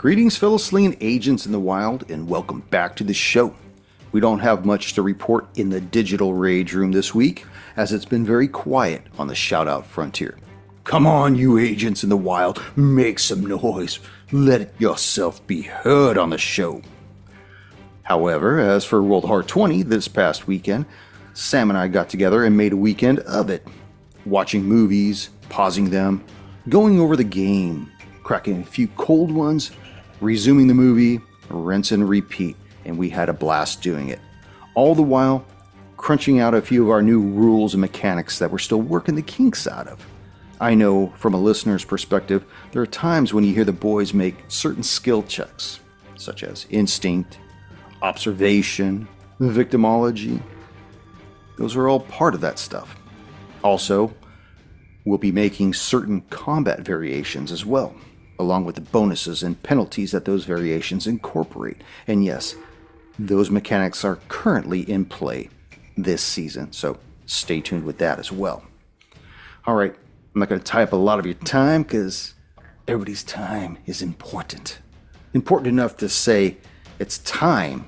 Greetings, fellow slinging agents in the wild, and welcome back to the show. We don't have much to report in the digital rage room this week, as it's been very quiet on the shout-out frontier. Come on, you agents in the wild, make some noise. Let yourself be heard on the show. However, as for World Heart 20 this past weekend, Sam and I got together and made a weekend of it. Watching movies, pausing them, going over the game, cracking a few cold ones, resuming the movie, rinse and repeat, and we had a blast doing it. All the while, crunching out a few of our new rules and mechanics that we're still working the kinks out of. I know, from a listener's perspective, there are times when you hear the boys make certain skill checks, such as instinct, observation, victimology. Those are all part of that stuff. Also, we'll be making certain combat variations as well, along with the bonuses and penalties that those variations incorporate. And yes, those mechanics are currently in play this season, so stay tuned with that as well. Alright, I'm not going to tie up a lot of your time because everybody's time is important. Important enough to say it's time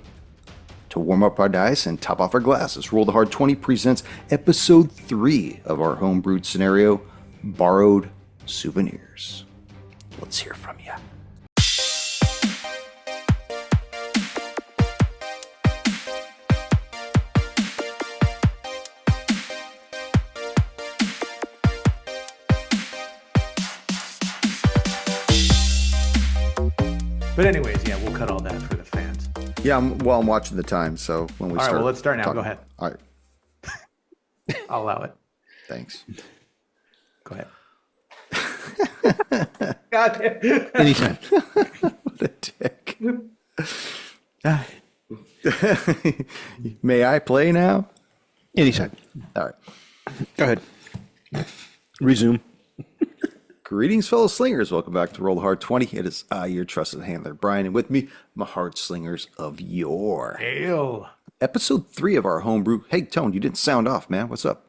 to warm up our dice and top off our glasses. Roll the Hard 20 presents episode 3 of our homebrewed scenario, Borrowed Souvenirs. Let's hear from you. But anyways, yeah, we'll cut all that for the fans. Yeah, I'm watching the time, so when we All right, start... well, let's start now. talking. Go ahead. All right. I'll allow it. Thanks. Go ahead. God damn. Anytime. What a dick. May I play now? Anytime. All right. Go ahead. Resume. Greetings, fellow slingers. Welcome back to Roll the Hard 20. It is I, your trusted handler, Brian, and with me, my hard slingers of yore. Hail. Episode 3 of our homebrew. Hey, Tone, you didn't sound off, man. What's up?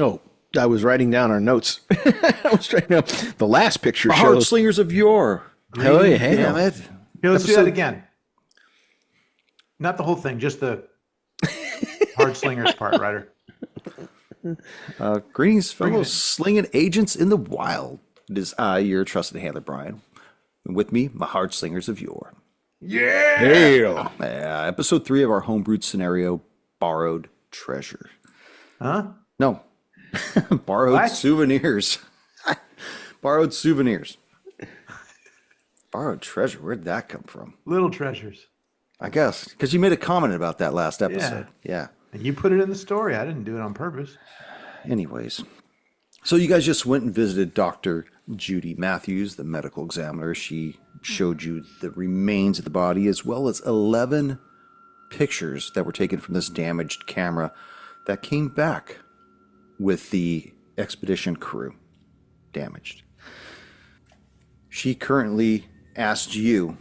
Oh, I was writing down our notes. I was trying to. The last picture My hard shows. slingers of yore. Oh, yeah, hey. Damn it. Here, let's do Episode- that again. Not the whole thing, just the hard slingers part, Ryder. Greetings, Bring it fellow in. slinging agents in the wild. It is I, your trusted handler, Brian. And with me, my hard slingers of yore. Yeah. Hail. Episode 3 of our homebrewed scenario, Borrowed Treasure. Huh? No. Borrowed What? Souvenirs. Borrowed Souvenirs. Borrowed Treasure. Where'd that come from? Little treasures. I guess. Because you made a comment about that last episode. Yeah. And you put it in the story. I didn't do it on purpose. Anyways. So you guys just went and visited Dr. Judy Matthews, the medical examiner. She showed you the remains of the body as well as 11 pictures that were taken from this damaged camera that came back with the expedition crew damaged. She currently asked you,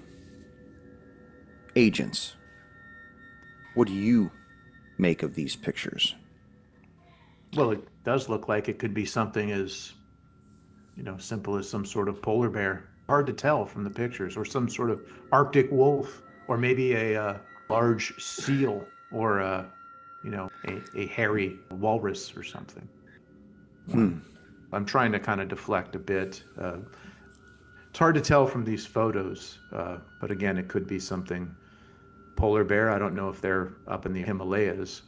agents, what do you make of these pictures? Well, it does look like it could be something as, simple as some sort of polar bear. Hard to tell from the pictures, or some sort of Arctic wolf, or maybe a large seal, or a hairy walrus or something. I'm trying to kind of deflect a bit. It's hard to tell from these photos, but again, it could be something polar bear. I don't know if they're up in the Himalayas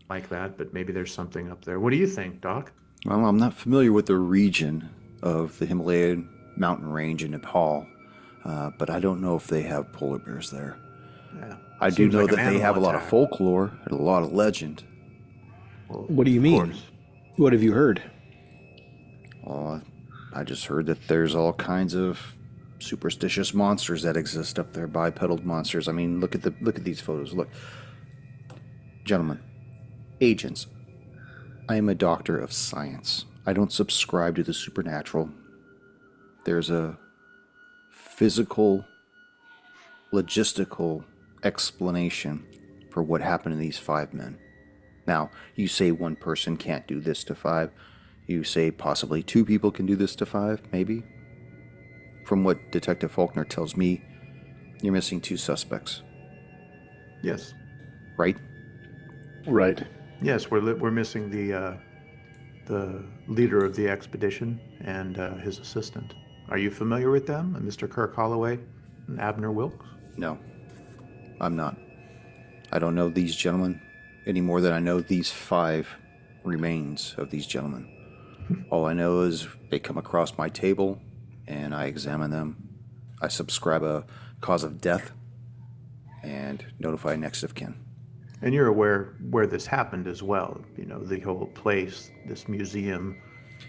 like that, but maybe there's something up there. What do you think, Doc? Well, I'm not familiar with the region of the Himalayan mountain range in Nepal, but I don't know if they have polar bears there. Yeah. I do Seems know like an that they animal have a lot of attack. folklore and a lot of legend. Well, What do you of mean? course. What have you heard? I just heard that there's all kinds of superstitious monsters that exist up there, bipedal monsters. I mean, look at these photos. Look, gentlemen, agents. I am a doctor of science. I don't subscribe to the supernatural. There's a physical, logistical explanation for what happened to these 5 men. Now, you say one person can't do this to 5. You say possibly 2 people can do this to 5, maybe. from what Detective Faulkner tells me, you're missing 2 suspects, Yes. right? Right. Yes, we're missing the leader of the expedition and his assistant. Are you familiar with them, Mr. Kirk Holloway and Abner Wilkes? No, I'm not. I don't know these gentlemen any more than I know these 5 remains of these gentlemen. All I know is they come across my table and I examine them. I subscribe a cause of death and notify next of kin. And you're aware where this happened as well. You know, the whole place, this museum,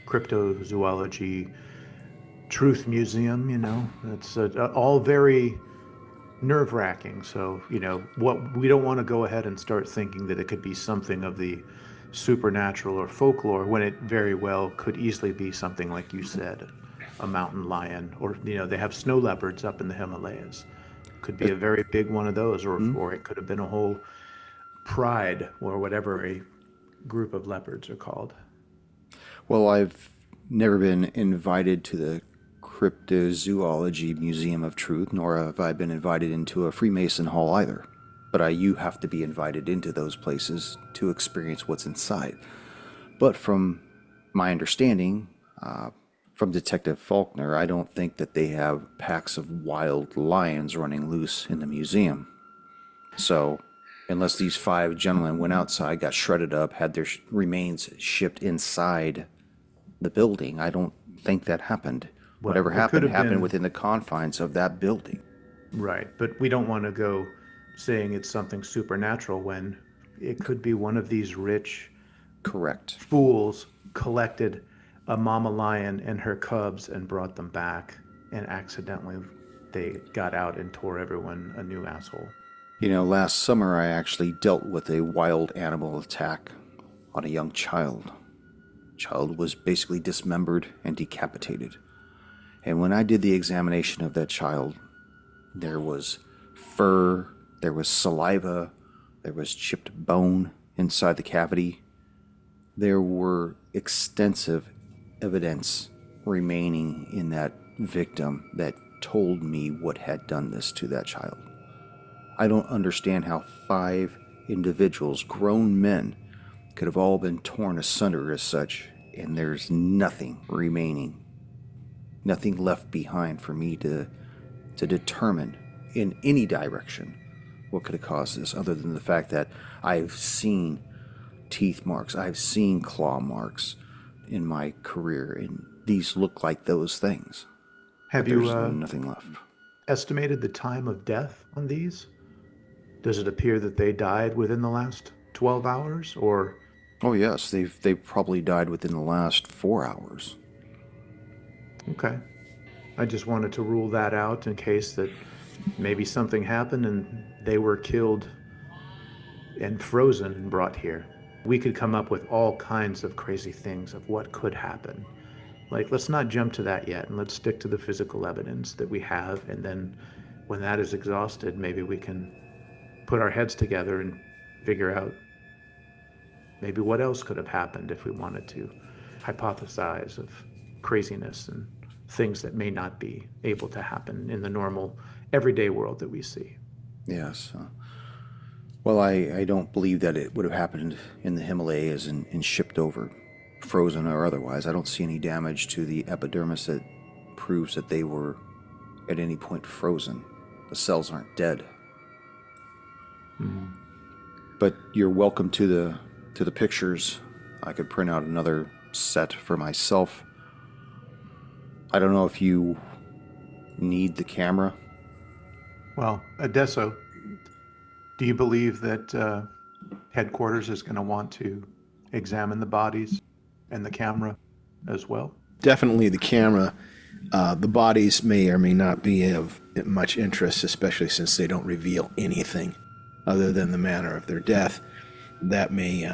cryptozoology, truth museum, you know, it's all very nerve-wracking. So, you know, what we don't want to go ahead and start thinking that it could be something of the supernatural or folklore when it very well could easily be something like you said, a mountain lion, or, you know, they have snow leopards up in the Himalayas. Could be a very big one of those, or it could have been a whole pride or whatever a group of leopards are called. Well, I've never been invited to the Cryptozoology Museum of Truth, nor have I been invited into a Freemason Hall either. But you have to be invited into those places to experience what's inside. But from my understanding, from Detective Faulkner, I don't think that they have packs of wild lions running loose in the museum. So, unless these 5 gentlemen went outside, got shredded up, had their remains shipped inside the building, I don't think that happened. Well, Whatever it happened could have been- within the confines of that building. Right, but we don't want to go saying it's something supernatural when it could be one of these rich Correct. fools collected a mama lion and her cubs and brought them back, and accidentally they got out and tore everyone a new asshole. You know, last summer I actually dealt with a wild animal attack on a young child. Child was basically dismembered and decapitated. And when I did the examination of that child, there was fur, there was saliva, there was chipped bone inside the cavity. There were extensive evidence remaining in that victim that told me what had done this to that child. I don't understand how 5 individuals, grown men, could have all been torn asunder as such, and there's nothing remaining, nothing left behind for me to determine in any direction what could have caused this, other than the fact that I've seen teeth marks, I've seen claw marks in my career, and these look like those things. Have There's you nothing left. estimated the time of death on these? Does it appear that they died within the last 12 hours, or? Oh yes, they've probably died within the last 4 hours. Okay. I just wanted to rule that out in case that maybe something happened and they were killed and frozen and brought here. We could come up with all kinds of crazy things of what could happen. Like, let's not jump to that yet, and let's stick to the physical evidence that we have, and then when that is exhausted, maybe we can put our heads together and figure out maybe what else could have happened if we wanted to hypothesize of craziness and things that may not be able to happen in the normal, everyday world that we see. Yes. Well, I don't believe that it would have happened in the Himalayas and shipped over, frozen or otherwise. I don't see any damage to the epidermis that proves that they were at any point frozen. The cells aren't dead. But you're welcome to the pictures. I could print out another set for myself. I don't know if you need the camera. Well, Adesso, do you believe that headquarters is going to want to examine the bodies and the camera as well? Definitely the camera. The bodies may or may not be of much interest, especially since they don't reveal anything other than the manner of their death. That may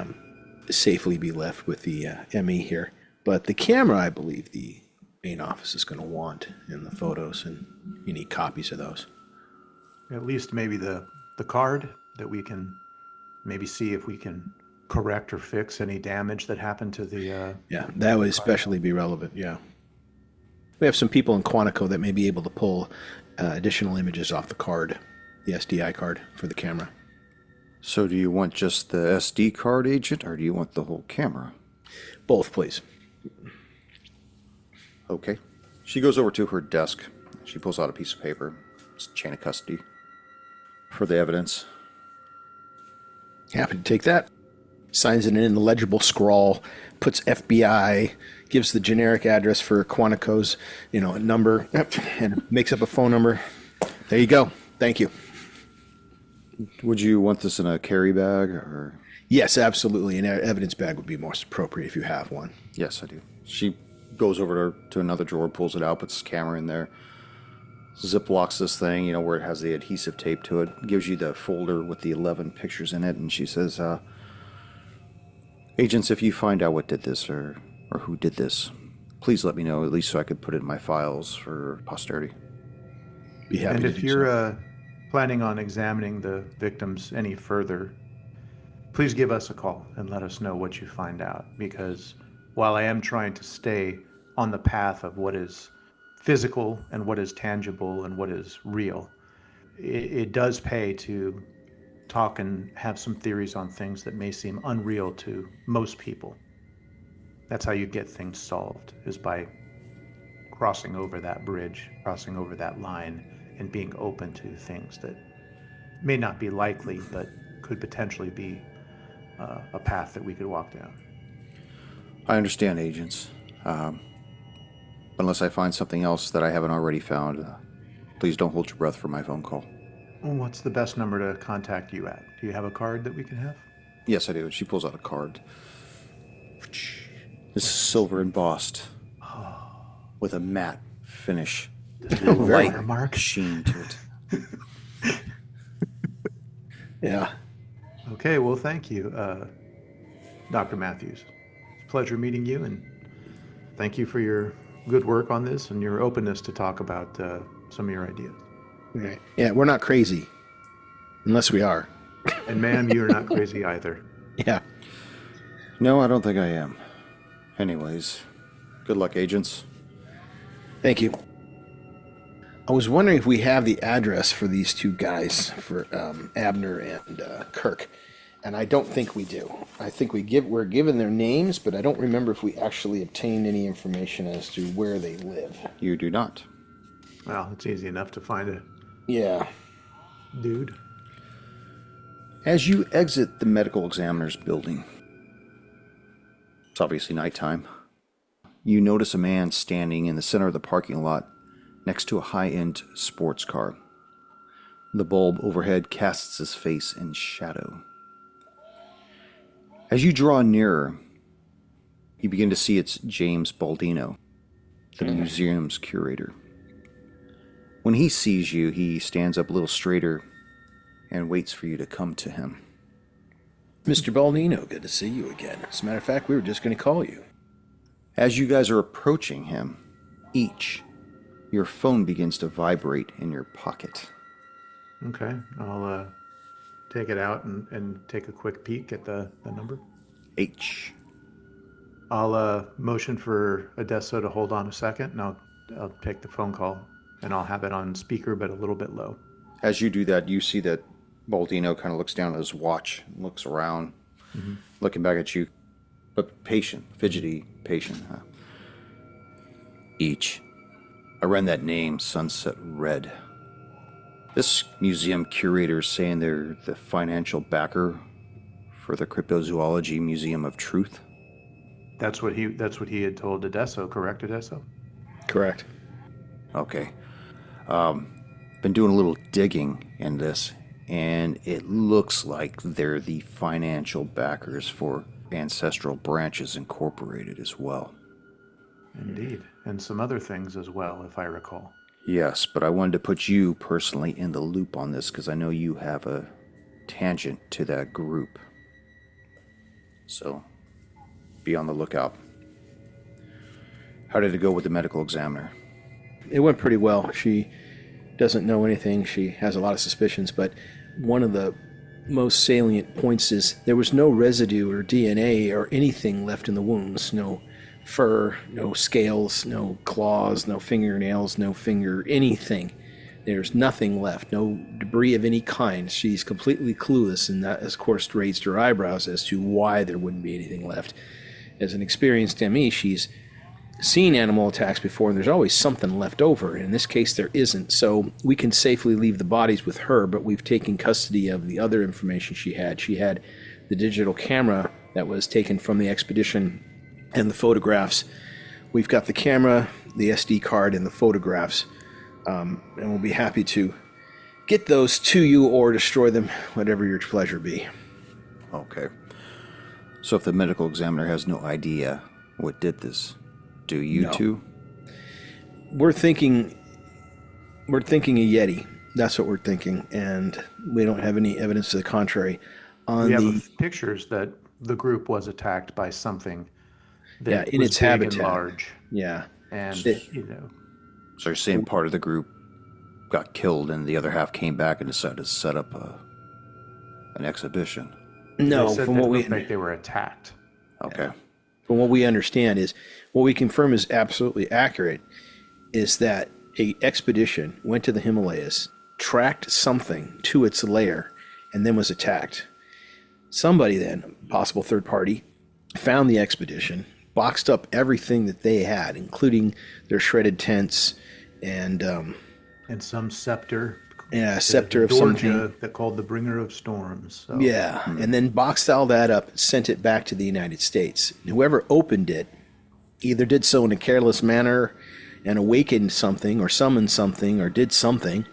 safely be left with the ME here. But the camera, I believe the main office is going to want in the photos, and you need copies of those. At least maybe the card that we can maybe see if we can correct or fix any damage that happened to the... Yeah, that would especially be relevant, yeah. We have some people in Quantico that may be able to pull additional images off the card, the SDI card for the camera. So do you want just the SD card, Agent, or do you want the whole camera? Both, please. Okay. She goes over to her desk. She pulls out a piece of paper. It's chain of custody for the evidence. Happy to take that. Signs it in the legible scrawl, puts FBI, gives the generic address for Quantico's, number, and makes up a phone number. There you go. Thank you. Would you want this in a carry bag or? Yes, absolutely. An evidence bag would be most appropriate if you have one. Yes, I do. She goes over to another drawer, pulls it out, puts the camera in there, ziplocks this thing, where it has the adhesive tape to it, gives you the folder with the 11 pictures in it, and she says, Agents, if you find out what did this or who did this, please let me know, at least so I could put it in my files for posterity. Be happy And to if do you're so. planning on examining the victims any further, please give us a call and let us know what you find out. Because while I am trying to stay on the path of what is physical and what is tangible and what is real, it does pay to talk and have some theories on things that may seem unreal to most people. That's how you get things solved, is by crossing over that bridge, crossing over that line, and being open to things that may not be likely, but could potentially be a path that we could walk down. I understand, Agents. Unless I find something else that I haven't already found, please don't hold your breath for my phone call. What's the best number to contact you at? Do you have a card that we can have? Yes, I do. She pulls out a card. This is silver embossed with a matte finish. Light watermark. sheen to it. Yeah. Okay, well, thank you, Dr. Matthews. It's a pleasure meeting you, and thank you for your good work on this and your openness to talk about some of your ideas. Right. Yeah, we're not crazy. Unless we are. And ma'am, you're not crazy either. Yeah. No, I don't think I am. Anyways, good luck, Agents. Thank you. I was wondering if we have the address for these two guys, for Abner and Kirk, and I don't think we do. I think we're given their names, but I don't remember if we actually obtained any information as to where they live. You do not. Well, it's easy enough to find a Yeah. dude. As you exit the medical examiner's building, it's obviously nighttime, you notice a man standing in the center of the parking lot next to a high-end sports car. The bulb overhead casts his face in shadow. As you draw nearer, you begin to see it's James Baldino, the museum's curator. When he sees you, he stands up a little straighter and waits for you to come to him. Mr. Baldino, good to see you again. As a matter of fact, we were just going to call you. As you guys are approaching him, each, your phone begins to vibrate in your pocket. Okay, I'll take it out and take a quick peek at the number. H. I'll motion for Adesso to hold on a second, and I'll take the phone call, and I'll have it on speaker, but a little bit low. As you do that, you see that Baldino kind of looks down at his watch, looks around, looking back at you, but patient, fidgety, patient. Huh? Each. I ran that name, Sunset Red. This museum curator is saying they're the financial backer for the Cryptozoology Museum of Truth. That's what he had told Adesso, correct, Adesso? Correct. Okay. Been doing a little digging in this, and it looks like they're the financial backers for Ancestral Branches Incorporated as well. Indeed, and some other things as well, if I recall. Yes, but I wanted to put you personally in the loop on this because I know you have a tangent to that group. So, be on the lookout. How did it go with the medical examiner? It went pretty well. She doesn't know anything. She has a lot of suspicions, but one of the most salient points is there was no residue or DNA or anything left in the wounds, no fur, no scales, no claws, no fingernails, no finger, anything. There's nothing left, no debris of any kind. She's completely clueless, and that, of course, raised her eyebrows as to why there wouldn't be anything left. As an experienced ME, she's seen animal attacks before, and there's always something left over. In this case, there isn't. So we can safely leave the bodies with her, but we've taken custody of the other information she had. She had the digital camera that was taken from the expedition and the photographs. We've got the camera, the SD card, and the photographs. And we'll be happy to get those to you or destroy them, whatever your pleasure be. Okay. So if the medical examiner has no idea what did this, do you two? We're thinking a Yeti. That's what we're thinking, and we don't have any evidence to the contrary. We have pictures that the group was attacked by something that in was its big habitat. and large. Yeah. And, So you're saying part of the group got killed and the other half came back and decided to set up an exhibition? No, they said from that what it we looked like they were attacked. Okay. From what we understand is, what we confirm is absolutely accurate, is that a expedition went to the Himalayas, tracked something to its lair, and then was attacked. Somebody then, possible third party, found the expedition, boxed up everything that they had, including their shredded tents and some scepter. Yeah, a scepter of Georgia something. that called the bringer of storms. So. Yeah, and then boxed all that up, sent it back to the United States. Whoever opened it either did so in a careless manner and awakened something or summoned something or did something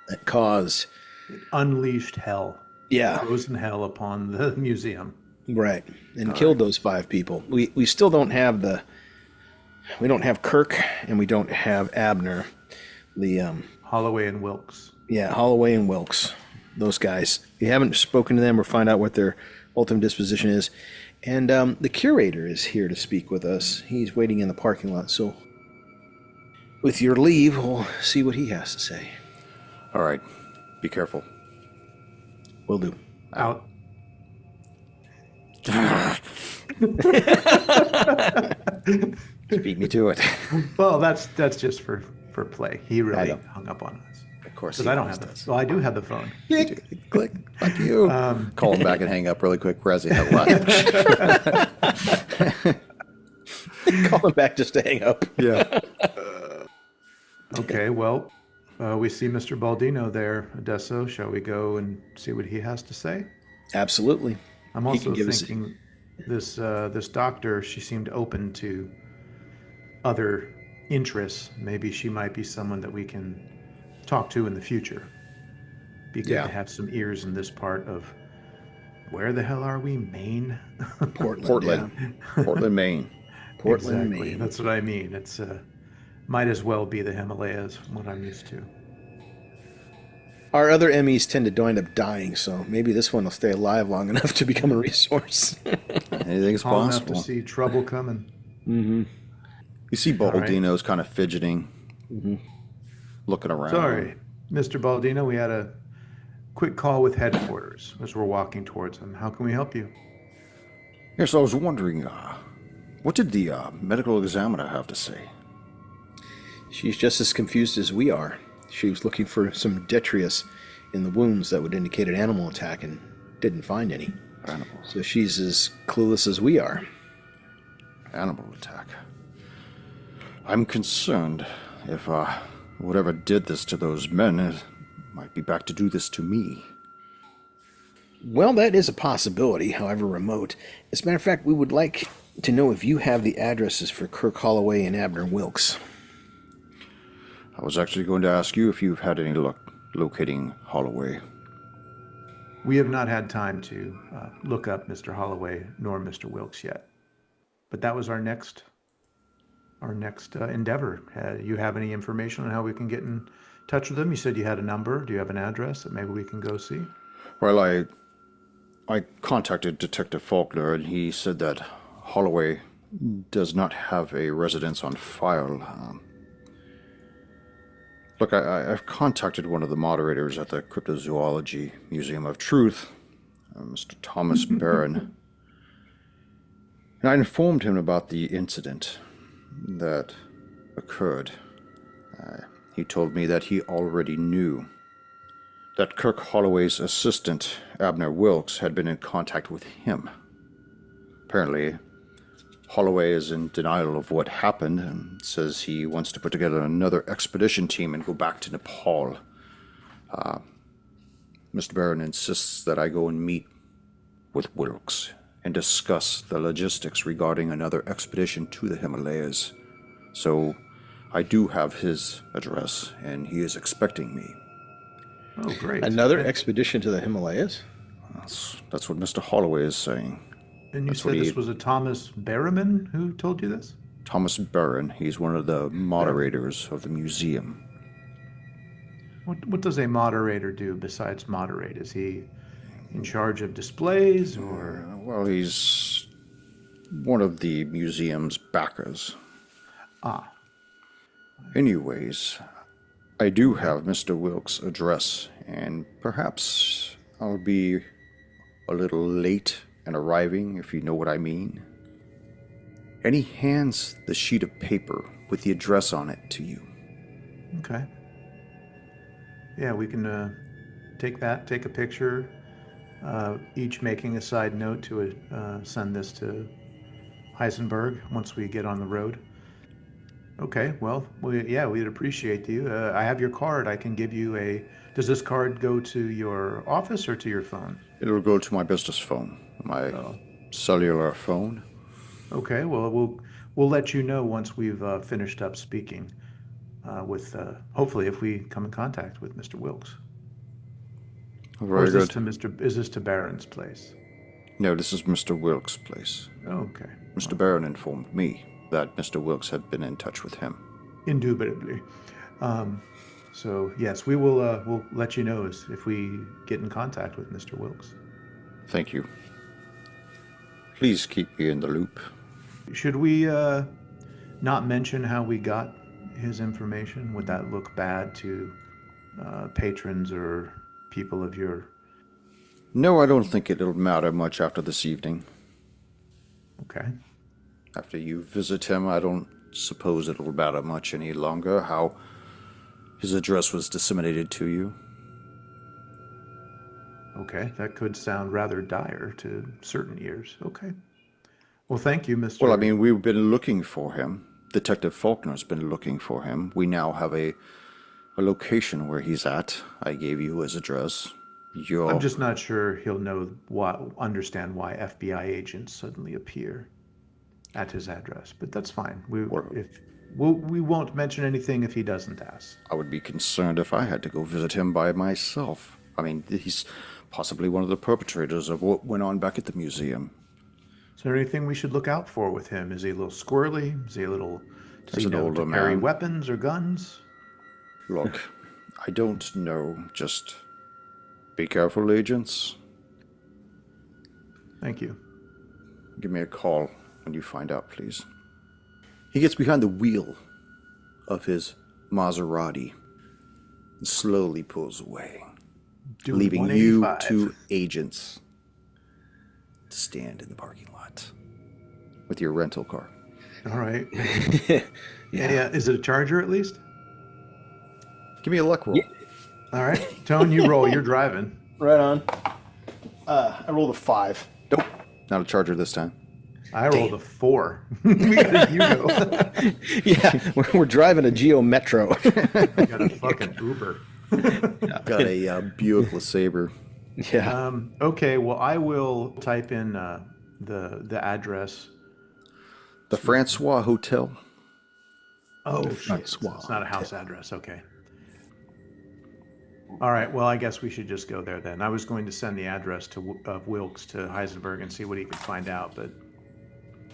that caused... It unleashed hell. Yeah. Frozen hell upon the museum. Right, and killed those 5 people. We still don't have we don't have Kirk, and we don't have Abner. Holloway and Wilkes. Yeah, Holloway and Wilkes, those guys. We haven't spoken to them or find out what their ultimate disposition is. And the curator is here to speak with us. He's waiting in the parking lot, so with your leave, we'll see what he has to say. All right. Be careful. Will do. Out. Beat me to it. Well, that's just for play. He really know. hung up on us. Of course. Because I don't have the. Well, I do have the phone. Click. Fuck you. Call him back and hang up really quick. Razzie, Call him back just to hang up. Yeah. Okay, well, we see Mr. Baldino there, Adesso. Shall we go and see what he has to say? Absolutely. I'm also thinking this doctor, she seemed open to other interests. Maybe she might be someone that we can talk to in the future. Be good to have some ears in this part of, where the hell are we? Maine? Portland. Portland, Maine. Portland, exactly. Maine. That's what I mean. It's might as well be the Himalayas, what I'm used to. Our other Emmys tend to wind up dying, so maybe this one will stay alive long enough to become a resource. Anything's Tall enough possible. to see trouble coming. Mm-hmm. You see Baldino's kind of fidgeting, looking around. Sorry, Mr. Baldino, we had a quick call with headquarters as we're walking towards them. How can we help you? Yes, I was wondering, what did the medical examiner have to say? She's just as confused as we are. She was looking for some detritus in the wounds that would indicate an animal attack and didn't find any. Animals. So she's as clueless as we are. Animal attack. I'm concerned if whatever did this to those men might be back to do this to me. Well, that is a possibility, however remote. As a matter of fact, we would like to know if you have the addresses for Kirk Holloway and Abner Wilkes. I was actually going to ask you if you've had any luck locating Holloway. We have not had time to look up Mr. Holloway nor Mr. Wilkes yet. But that was our next endeavor. You have any information on how we can get in touch with them? You said you had a number. Do you have an address that maybe we can go see? Well, I contacted Detective Faulkner, and he said that Holloway does not have a residence on file. Look, I've contacted one of the moderators at the Cryptozoology Museum of Truth, Mr. Thomas Barron, And I informed him about the incident that occurred. He told me that he already knew that Kirk Holloway's assistant, Abner Wilkes, had been in contact with him. Apparently, Holloway is in denial of what happened and says he wants to put together another expedition team and go back to Nepal. Mr. Barron insists that I go and meet with Wilkes and discuss the logistics regarding another expedition to the Himalayas. So I do have his address, and he is expecting me. Oh, great. Another expedition to the Himalayas? That's what Mr. Holloway is saying. And you said this was a Thomas Barrowman who told you this? Thomas Barron. He's one of the moderators of the museum. What does a moderator do besides moderate? Is he in charge of displays or? Well, he's one of the museum's backers. Ah. Anyways, I do have Mr. Wilkes' address, and perhaps I'll be a little late in arriving, if you know what I mean. And he hands the sheet of paper with the address on it to you. Okay. Yeah, we can take a picture, each making a side note to send this to Heisenberg once we get on the road. Okay, well, we'd appreciate you. I have your card. I can give you a... Does this card go to your office or to your phone? It'll go to my business phone, my cellular phone. Okay, well, we'll let you know once we've finished up speaking with, hopefully, if we come in contact with Mr. Wilkes. Very good. Is this to Barron's place? No, this is Mr. Wilkes' place. Okay. Mr. Barron informed me that Mr. Wilkes had been in touch with him. Indubitably. So, yes, we will we'll let you know if we get in contact with Mr. Wilkes. Thank you. Please keep me in the loop. Should we not mention how we got his information? Would that look bad to patrons or people of your... No, I don't think it'll matter much after this evening. Okay. After you visit him, I don't suppose it'll matter much any longer how his address was disseminated to you. Okay, that could sound rather dire to certain ears. Okay. Well, thank you, Mr. Well, I mean, we've been looking for him. Detective Faulkner's been looking for him. We now have a location where he's at. I gave you his address. I'm just not sure he'll understand why FBI agents suddenly appear at his address, but that's fine. We won't mention anything if he doesn't ask. I would be concerned if I had to go visit him by myself. I mean, he's possibly one of the perpetrators of what went on back at the museum. Is there anything we should look out for with him? Is he a little squirrely? Is he a little... Does he know to carry weapons or guns? Look, I don't know. Just be careful, agents. Thank you. Give me a call when you find out, please. He gets behind the wheel of his Maserati and slowly pulls away, leaving you two agents to stand in the parking lot with your rental car. All right. Yeah. Is it a Charger at least? Give me a luck roll. Yeah. All right. Tone, you roll. You're driving. Right on. I rolled a 5. Nope. Not a Charger this time. I rolled a 4. We got a Hugo. Yeah, we're driving a Geo Metro. We got a fucking Uber. Got a Buick LeSabre. Yeah. Okay, well, I will type in the address. The Francois Hotel. Oh, shit. It's not a house address. Okay. All right. Well, I guess we should just go there then. I was going to send the address of Wilkes to Heisenberg and see what he could find out, but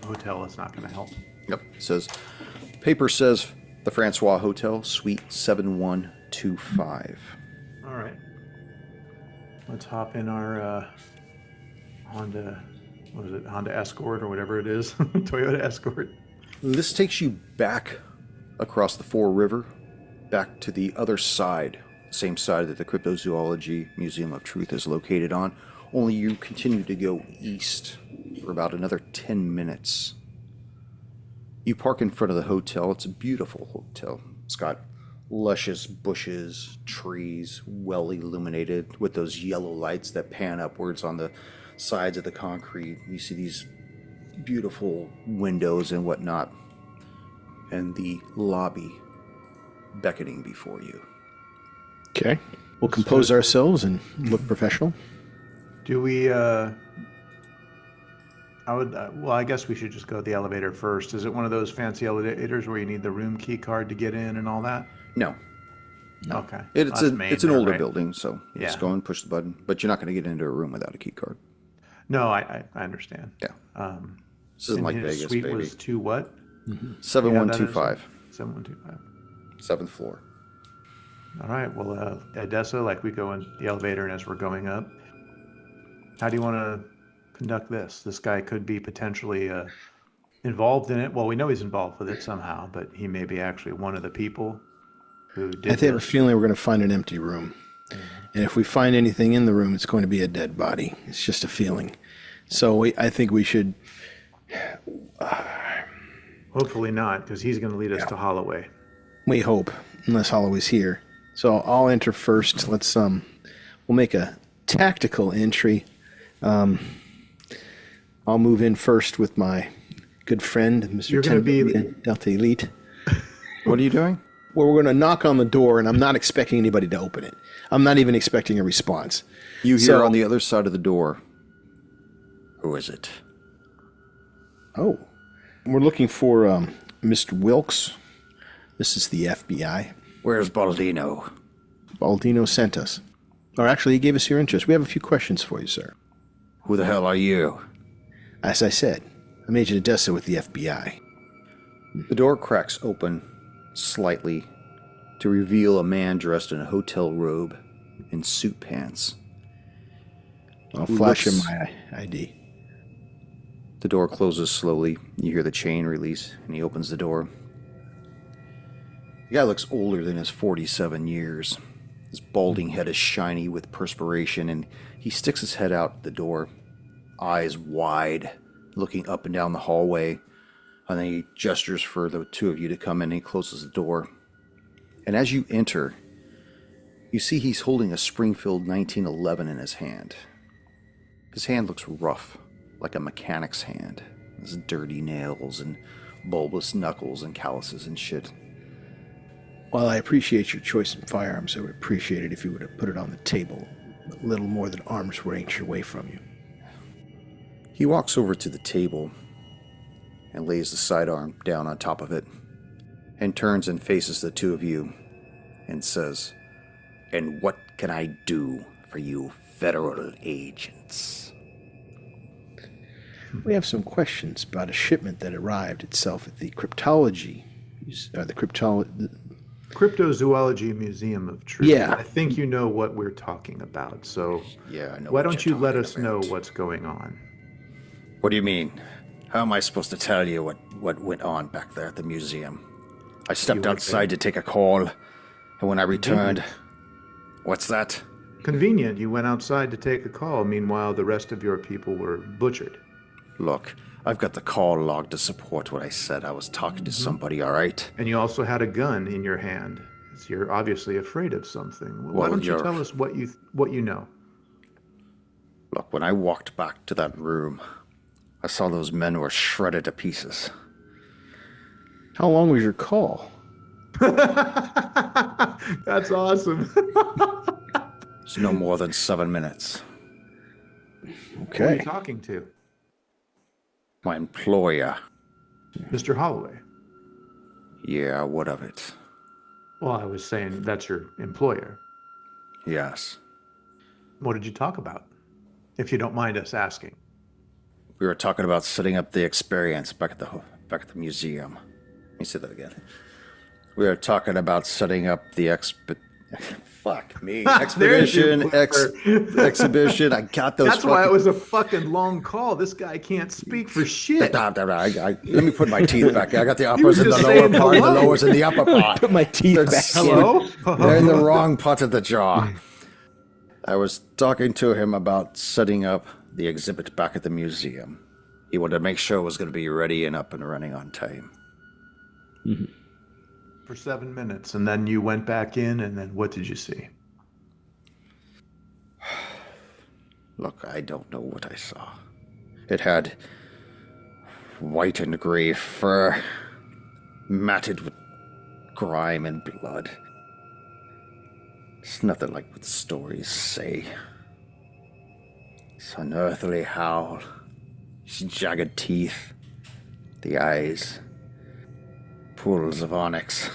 hotel is not going to help. Yep. It says, paper says the Francois Hotel, Suite 7125. All right. Let's hop in our Honda, what is it? Honda Escort or whatever it is. Toyota Escort. This takes you back across the Fore River, back to the other side, same side that the Cryptozoology Museum of Truth is located on, only you continue to go east for about another 10 minutes. You park in front of the hotel. It's a beautiful hotel. It's got luscious bushes, trees, well illuminated with those yellow lights that pan upwards on the sides of the concrete. You see these beautiful windows and whatnot, and the lobby beckoning before you. Okay. We'll compose ourselves and look professional. Do we, I guess we should just go to the elevator first. Is it one of those fancy elevators where you need the room key card to get in and all that? No. Okay. It's an older building, so you just Yeah. go and push the button, but you're not going to get into a room without a key card. No, I understand. Yeah. This isn't like And his Vegas, suite baby. was 2 what? 7125, 7125. 7th floor. All right. Well, Odessa, like we go in the elevator, and as we're going up, how do you want to conduct this? This guy could be potentially involved in it. Well, we know he's involved with it somehow, but he may be actually one of the people who did I have a this. feeling we're going to find an empty room. And if we find anything in the room, it's going to be a dead body. It's just a feeling. So I think we should... Hopefully not, because he's going to lead us to Holloway. We hope, unless Holloway's here. So I'll enter first. We'll make a tactical entry. I'll move in first with my good friend, Mr. You're gonna be- Delta Elite. What are you doing? Where we're going to knock on the door, and I'm not expecting anybody to open it. I'm not even expecting a response. You hear So- on the other side of the door. Who is it? Oh, we're looking for Mr. Wilkes. This is the FBI. Where's Baldino? Baldino sent us. Or actually, he gave us your interest. We have a few questions for you, sir. Who the hell are you? As I said, I'm Agent Odessa with the FBI. The door cracks open slightly to reveal a man dressed in a hotel robe and suit pants. I'll Who flash him looks- my ID. The door closes slowly. You hear the chain release, and he opens the door. The guy looks older than his 47 years. His balding head is shiny with perspiration, and he sticks his head out the door, eyes wide, looking up and down the hallway. And then he gestures for the two of you to come in, and he closes the door. And as you enter, you see he's holding a Springfield 1911 in his hand. His hand looks rough, like a mechanic's hand. There's dirty nails and bulbous knuckles and calluses and shit. While I appreciate your choice in firearms, I would appreciate it if you would have put it on the table a little more than arm's reach away from you. He walks over to the table and lays the sidearm down on top of it and turns and faces the two of you and says, "And what can I do for you federal agents?" We have some questions about a shipment that arrived itself at the cryptology, Cryptozoology Museum of Truth. Yeah. I think you know what we're talking about. So Yeah, I know. why what don't you're you let talking us know about. what's going on? What do you mean? How am I supposed to tell you what went on back there at the museum? I stepped were outside to take a call, and when I returned... What's that? Convenient. You went outside to take a call. Meanwhile, the rest of your people were butchered. Look, I've got the call log to support what I said. I was talking to somebody, all right? And you also had a gun in your hand. So you're obviously afraid of something. Why Well, don't you you're- tell us what you know? Look, when I walked back to that room, I saw those men were shredded to pieces. How long was your call? That's awesome. It's no more than 7 minutes. Who are Okay. you talking to? My employer. Mr. Holloway. Yeah, what of it? Well, I was saying that's your employer. Yes. What did you talk about? If you don't mind us asking. We were talking about setting up the experience back at the museum. Let me say that again. We were talking about setting up the Fuck me. Exhibition. Exhibition. I got those. That's why it was a fucking long call. This guy can't speak for shit. Let me put my teeth back. I got the was uppers and the just lower saying part, the hello. lowers and the upper part. Put my teeth back Hello? They're in the wrong part of the jaw. I was talking to him about setting up the exhibit back at the museum. He wanted to make sure it was going to be ready and up and running on time. For 7 minutes, and then you went back in, and then what did you see? Look, I don't know what I saw. It had white and gray fur, matted with grime and blood. It's nothing like what stories say. It's unearthly howl, its jagged teeth, the eyes, pools of onyx.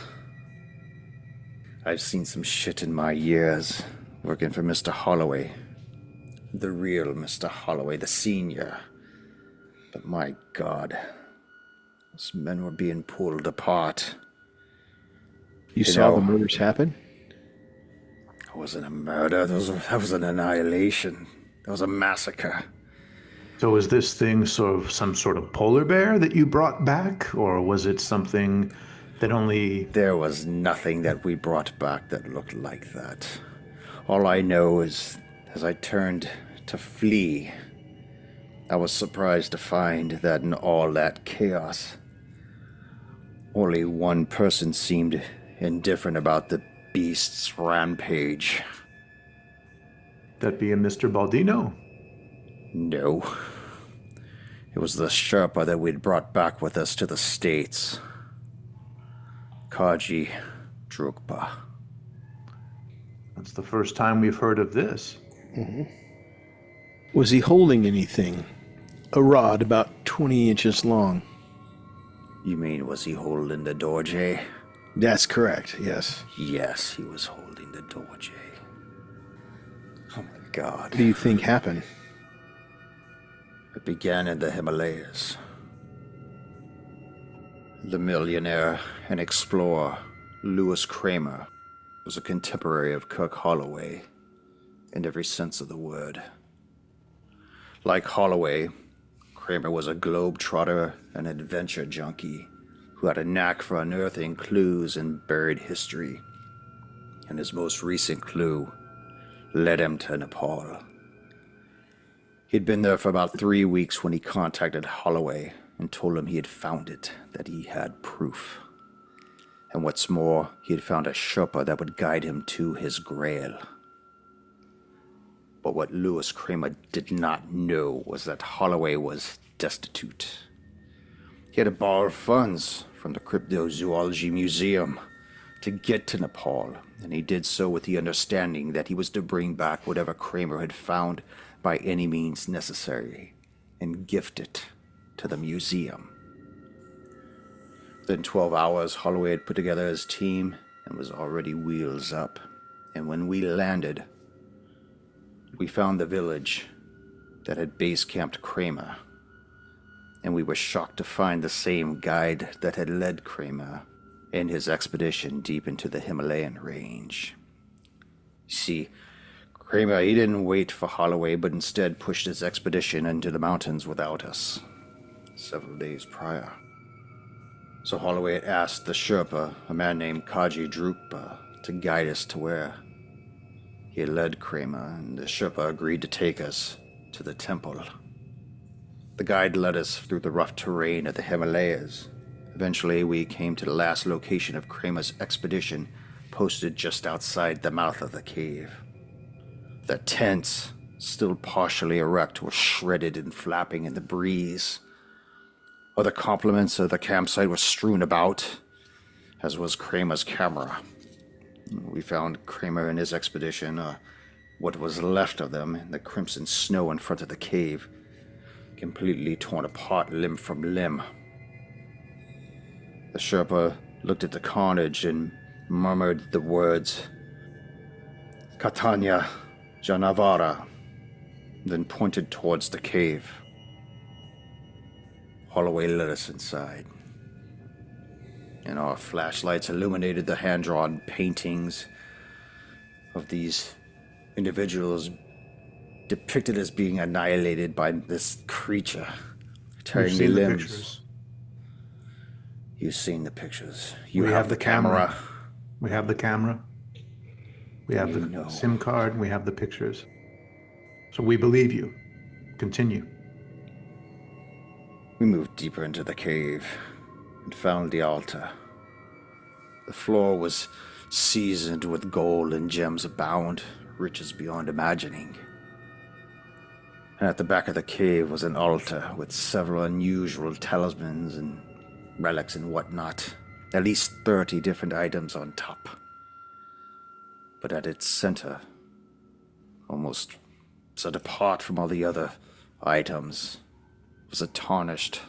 I've seen some shit in my years working for Mr. Holloway. The real Mr. Holloway, the senior. But my God, those men were being pulled apart. You saw the murders happen? It wasn't a murder, that was an annihilation. That was a massacre. So is this thing sort of some sort of polar bear that you brought back, or was it something that only... There was nothing that we brought back that looked like that. All I know is, as I turned to flee, I was surprised to find that in all that chaos, only one person seemed indifferent about the beast's rampage. That be a Mr. Baldino? No. It was the Sherpa that we'd brought back with us to the States. Kaji Drukpa. That's the first time we've heard of this. Was he holding anything? A rod about 20 inches long. You mean, was he holding the Dorje? That's correct, yes. Yes, he was holding the Dorje. Oh my God. What do you think happened? It began in the Himalayas. The millionaire and explorer Lewis Kramer was a contemporary of Kirk Holloway in every sense of the word. Like Holloway, Kramer was a globe-trotter and adventure junkie who had a knack for unearthing clues in buried history. And his most recent clue led him to Nepal. He'd been there for about 3 weeks when he contacted Holloway and told him he had found it, that he had proof. And what's more, he had found a Sherpa that would guide him to his grail. But what Lewis Kramer did not know was that Holloway was destitute. He had to borrow funds from the Cryptozoology Museum to get to Nepal, and he did so with the understanding that he was to bring back whatever Kramer had found by any means necessary and gift it to the museum. Within 12 hours, Holloway had put together his team and was already wheels up. And when we landed, we found the village that had base-camped Kramer. And we were shocked to find the same guide that had led Kramer in his expedition deep into the Himalayan range. See, Kramer, he didn't wait for Holloway, but instead pushed his expedition into the mountains without us, several days prior. So Holloway had asked the Sherpa, a man named Kaji Drukpa, to guide us to where he had led Kramer, and the Sherpa agreed to take us to the temple. The guide led us through the rough terrain of the Himalayas. Eventually, we came to the last location of Kramer's expedition, posted just outside the mouth of the cave. The tents, still partially erect, were shredded and flapping in the breeze. Other complements of the campsite were strewn about, as was Kramer's camera. We found Kramer and his expedition, what was left of them, in the crimson snow in front of the cave, completely torn apart limb from limb. The Sherpa looked at the carnage and murmured the words, Katanya Janavara, then pointed towards the cave. Holloway led us inside, and our flashlights illuminated the hand-drawn paintings of these individuals depicted as being annihilated by this creature, tearing their limbs. Pictures. You've seen the pictures. You We have the camera. We have the camera. We have the know. SIM card, and we have the pictures. So we believe you. Continue. We moved deeper into the cave and found the altar. The floor was seasoned with gold and gems abound, riches beyond imagining. And at the back of the cave was an altar with several unusual talismans and relics and whatnot. At least 30 different items on top. But at its center, almost set apart from all the other items, was a tarnished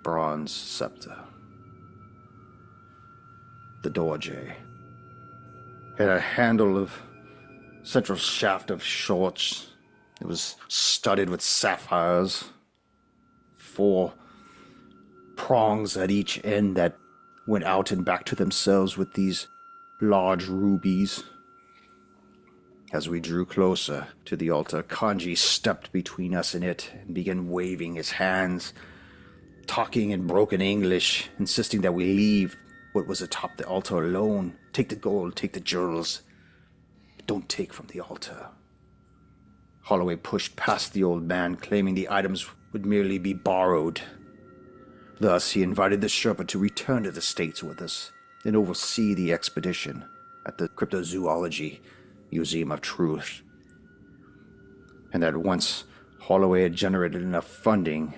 bronze scepter. The Dorje had a handle of central shaft of shorts. It was studded with sapphires, 4 prongs at each end that went out and back to themselves with these large rubies. As we drew closer to the altar, Kanji stepped between us and it and began waving his hands, talking in broken English, insisting that we leave what was atop the altar alone. Take the gold, take the jewels, but don't take from the altar. Holloway pushed past the old man, claiming the items would merely be borrowed. Thus, he invited the Sherpa to return to the States with us and oversee the expedition at the Cryptozoology Museum of Truth. And that once Holloway had generated enough funding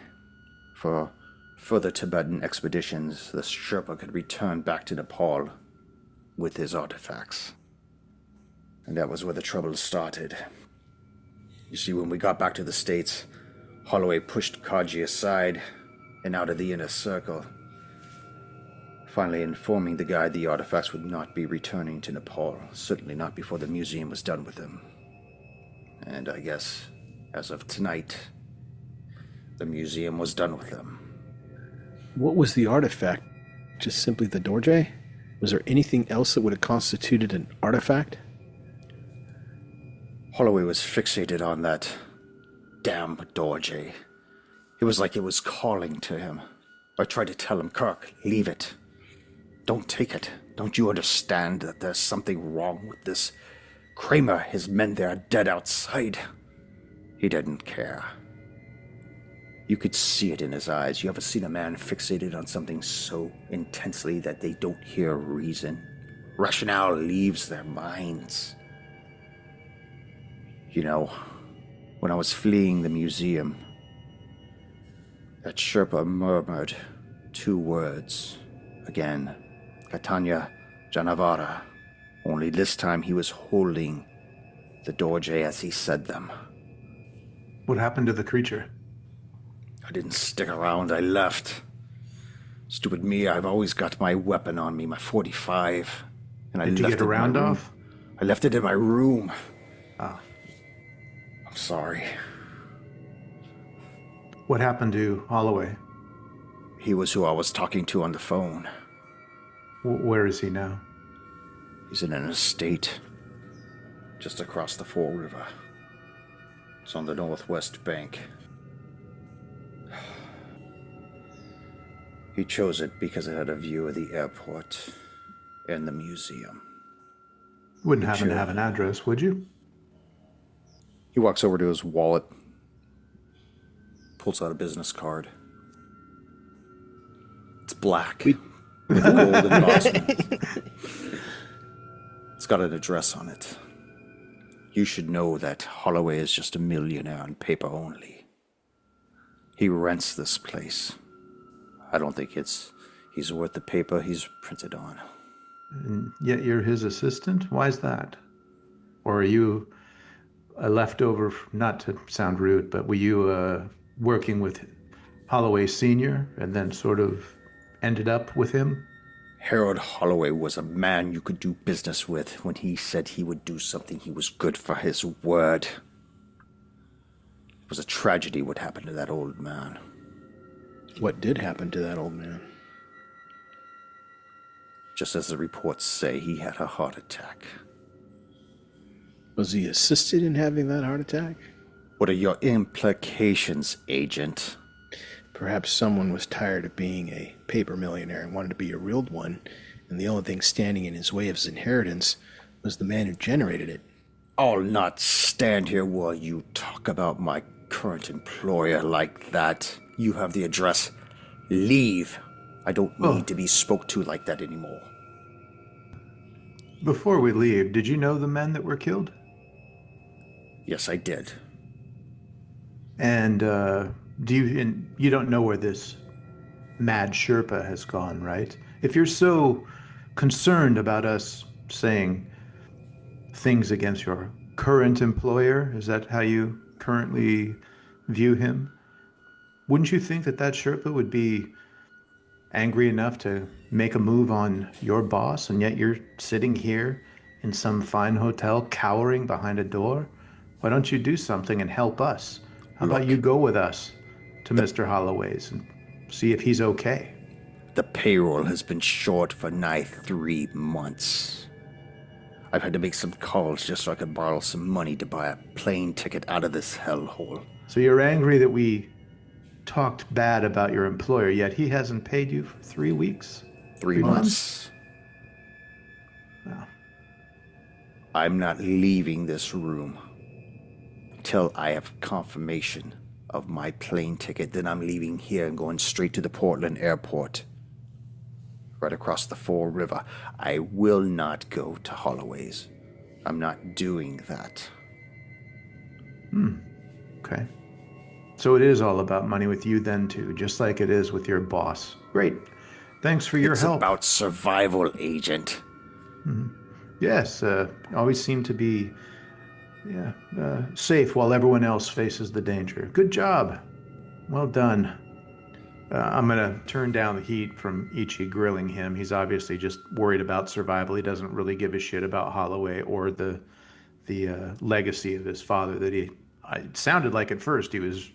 for further Tibetan expeditions, the Sherpa could return back to Nepal with his artifacts. And that was where the trouble started. You see, when we got back to the States, Holloway pushed Kaji aside and out of the inner circle, finally informing the guide the artifacts would not be returning to Nepal, certainly not before the museum was done with them. And I guess, as of tonight, the museum was done with them. What was the artifact? Just simply the Dorje? Was there anything else that would have constituted an artifact? Holloway was fixated on that damn Dorje. It was like it was calling to him. I tried to tell him, Kirk, leave it. Don't take it. Don't you understand that there's something wrong with this? Kramer, his men there are dead outside. He didn't care. You could see it in his eyes. You ever seen a man fixated on something so intensely that they don't hear reason? Rationale leaves their minds. You know, when I was fleeing the museum, that Sherpa murmured 2 words. Again, Katanya Janavara. Only this time he was holding the Dorje as he said them. What happened to the creature? I didn't stick around, I left. Stupid me, I've always got my weapon on me, my 45. And Did you get a round off? I left it in my room. Ah. I'm sorry. What happened to Holloway? He was who I was talking to on the phone. Where is he now? He's in an estate just across the Fall River. It's on the northwest bank. He chose it because it had a view of the airport and the museum. Wouldn't happen to have an address, would you? He walks over to his wallet, pulls out a business card. It's black with gold embossment. It's got an address on it. You should know that Holloway is just a millionaire on paper only. He rents this place. I don't think he's worth the paper he's printed on. And yet you're his assistant? Why is that? Or are you a leftover, not to sound rude, but were you working with Holloway Sr. and then sort of ended up with him? Harold Holloway was a man you could do business with. When he said he would do something, he was good for his word. It was a tragedy what happened to that old man. What did happen to that old man? Just as the reports say, he had a heart attack. Was he assisted in having that heart attack? What are your implications, Agent? Perhaps someone was tired of being a paper millionaire and wanted to be a real one, and the only thing standing in his way of his inheritance was the man who generated it. I'll not stand here while you talk about my current employer like that. You have the address. Leave. I don't need to be spoke to like that anymore. Before we leave, did you know the men that were killed? Yes, I did. And you don't know where this mad Sherpa has gone, right? If you're so concerned about us saying things against your current employer, is that how you currently view him? Wouldn't you think that Sherpa would be angry enough to make a move on your boss, and yet you're sitting here in some fine hotel cowering behind a door? Why don't you do something and help us? How about you go with us to Mr. Holloway's and see if he's okay? The payroll has been short for nigh 3 months. I've had to make some calls just so I could borrow some money to buy a plane ticket out of this hellhole. So you're angry that we talked bad about your employer, yet he hasn't paid you for 3 weeks? 3 months. Well, I'm not leaving this room until I have confirmation of my plane ticket. Then I'm leaving here and going straight to the Portland airport, right across the Fall River. I will not go to Holloway's. I'm not doing that. okay. So it is all about money with you then too, just like it is with your boss. Great. Thanks for your help. It's about survival, Agent. Yes, always seem to be safe while everyone else faces the danger. Good job. Well done. I'm going to turn down the heat from Ichi grilling him. He's obviously just worried about survival. He doesn't really give a shit about Holloway or the legacy of his father that it sounded like at first he was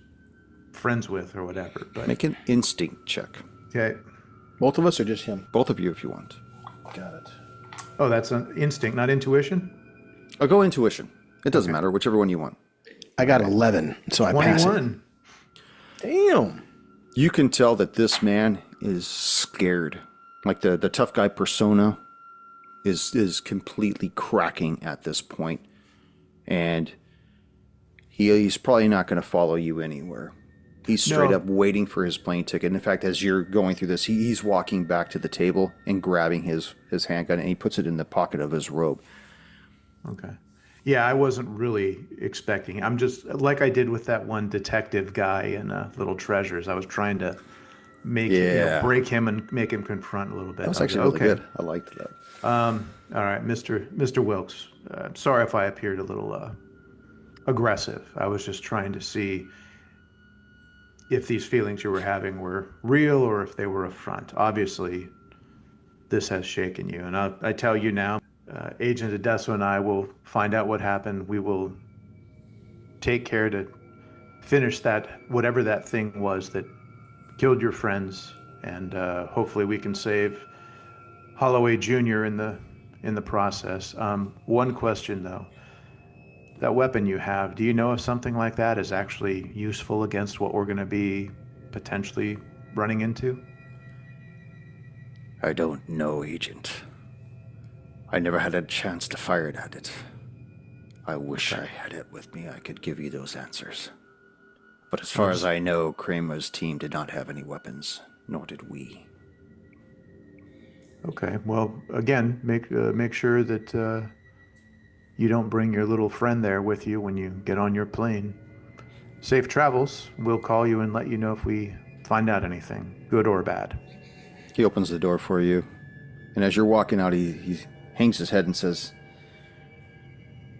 friends with or whatever. But Make an instinct check. okay. Both of us or just him? Both of you if you want. Got it. Oh, that's an instinct, not intuition? I'll go intuition. It doesn't matter, whichever one you want. I got 11, so I pass it. 21. Damn. You can tell that this man is scared. Like the tough guy persona is completely cracking at this point. And he's probably not going to follow you anywhere. He's straight up waiting for his plane ticket. And in fact, as you're going through this, he's walking back to the table and grabbing his handgun, and he puts it in the pocket of his robe. Okay. Yeah, I wasn't really expecting. I'm just like I did with that one detective guy in Little Treasures. I was trying to make break him and make him confront a little bit. That was actually really good. I liked that. All right, Mr. Wilkes. Sorry if I appeared a little aggressive. I was just trying to see if these feelings you were having were real or if they were a front. Obviously, this has shaken you, and I tell you now. Agent Adesso and I will find out what happened. We will take care to finish that, whatever that thing was that killed your friends, and hopefully we can save Holloway Jr. in the process. One question though, that weapon you have, do you know if something like that is actually useful against what we're going to be potentially running into? I don't know, Agent. I never had a chance to fire it at it. I wish I had it with me. I could give you those answers. But as far as I know, Kramer's team did not have any weapons, nor did we. Okay. Well, again, make sure that you don't bring your little friend there with you when you get on your plane. Safe travels. We'll call you and let you know if we find out anything, good or bad. He opens the door for you, and as you're walking out, he hangs his head and says,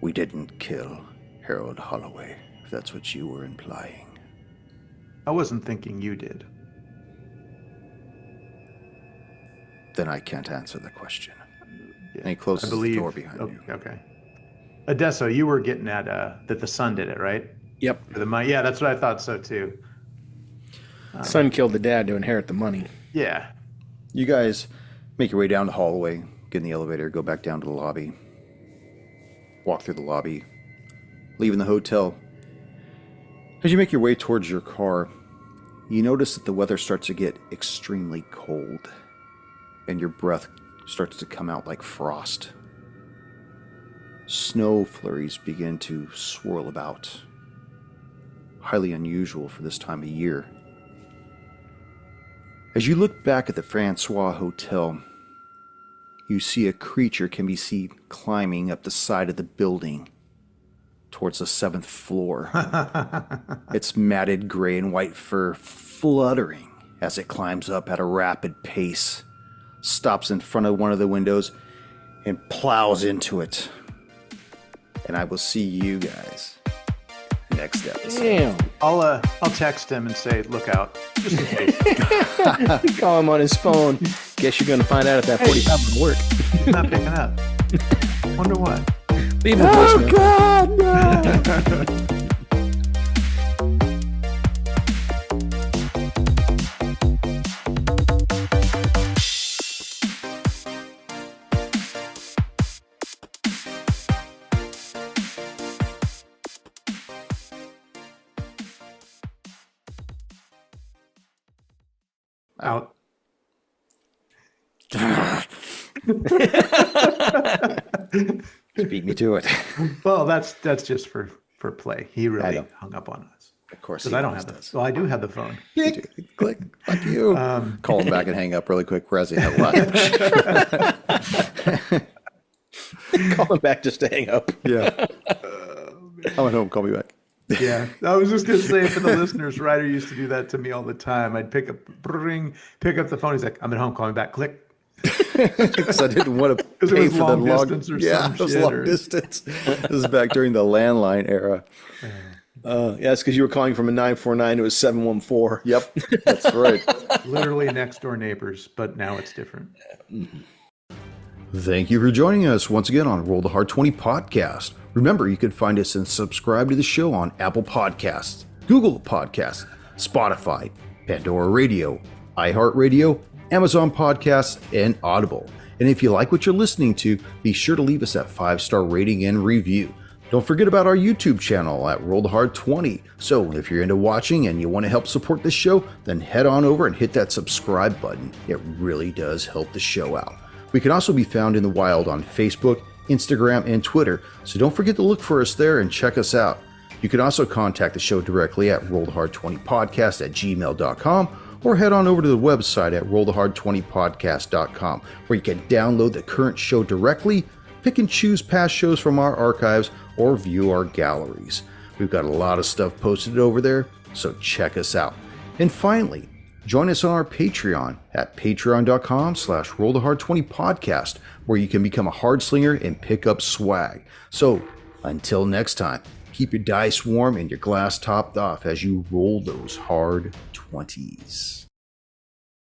"We didn't kill Harold Holloway, if that's what you were implying." I wasn't thinking you did. Then I can't answer the question. Yeah, and he closes the door behind you. Okay. Adesso, you were getting at that the son did it, right? Yep. Yeah, that's what I thought so too. Son killed the dad to inherit the money. Yeah. You guys make your way down the hallway, get in the elevator, go back down to the lobby, walk through the lobby, leaving the hotel. As you make your way towards your car, you notice that the weather starts to get extremely cold, and your breath starts to come out like frost. Snow flurries begin to swirl about. highly unusual for this time of year. As you look back at the Francois Hotel, you see a creature can be seen climbing up the side of the building towards the 7th floor. Its matted gray and white fur fluttering as it climbs up at a rapid pace, stops in front of one of the windows, and plows into it. And I will see you guys next episode. Damn. I'll text him and say, look out, just in case. Call him on his phone. Guess you're going to find out if that 45 would work. He's not picking up. Wonder why. Leave a voicemail. God, no! Out. Beat me to it. Well, that's just for play. He really know. hung up on us. Of course. Because I don't have the. Well, I do have the phone. Click. Fuck you. Call him back and hang up really quick. Where's he at live? Call him back just to hang up. Yeah. I'm at home. Call me back. Yeah, I was just gonna say for the listeners, Ryder used to do that to me all the time. I'd pick up the phone. He's like, "I'm at home. Call me back." Click. Because I didn't want to Because it pay was for the long long distance or yeah, some it was shit long or- distance. This is back during the landline era. Yeah, it's because you were calling from a 949 to a 714. Yep, that's right. Literally next door neighbors, but now it's different. Thank you for joining us once again on Roll the Hard 20 podcast. Remember, you can find us and subscribe to the show on Apple Podcasts, Google Podcasts, Spotify, Pandora Radio, iHeart Radio, Amazon Podcasts, and Audible. And if you like what you're listening to, be sure to leave us that 5-star rating and review. Don't forget about our YouTube channel at Roll the Hard 20. So if you're into watching and you want to help support this show, then head on over and hit that subscribe button. It really does help the show out. We can also be found in the wild on Facebook, Instagram, and Twitter, so don't forget to look for us there and check us out. You can also contact the show directly at rollthehard20podcast@gmail.com or head on over to the website at rollthehard20podcast.com, where you can download the current show directly, pick and choose past shows from our archives, or view our galleries. We've got a lot of stuff posted over there, so check us out. And finally, join us on our Patreon at patreon.com/rollthehard20podcast, where you can become a hard slinger and pick up swag. So until next time, keep your dice warm and your glass topped off as you roll those hard 20s.